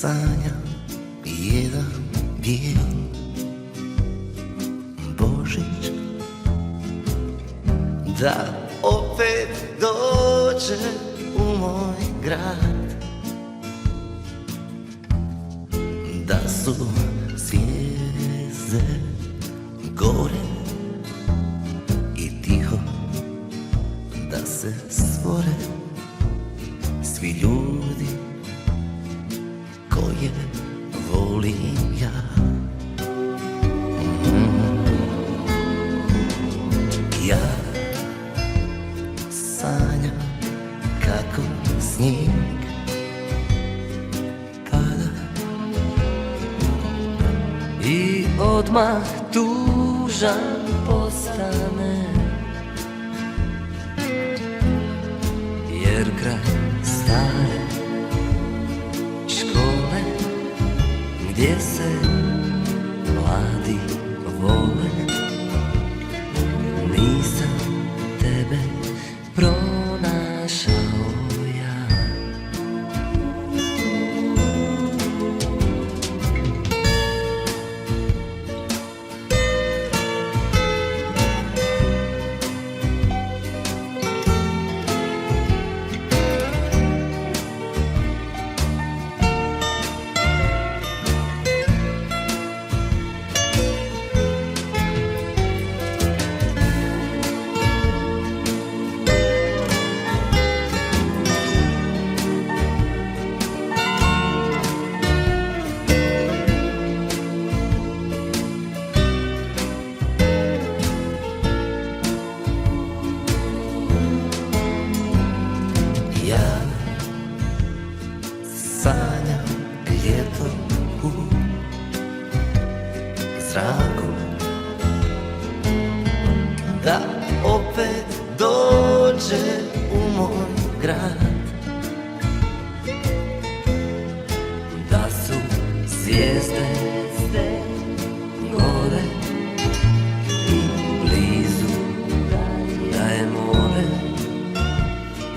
sanjam jedan bijel Božić, da opet dođe u moj grad, da su zvijezde gore i tiho da se stvore svi ljudi koje volim ja. Ja sanjam kako snijeg pada i odmah tužan postane, jer kraj stare škole gdje se mladi vole, nisam tebe pronašao ja. Ja sanjam ljeto u zraku, da opet dođe u moj grad, da su zvijezde gore i blizu da je more,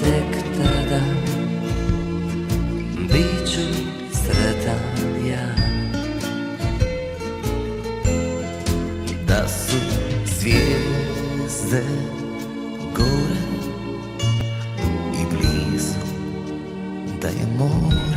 tek tada bit ću sretan ja. Da su zvijezde gore i blizu da je more,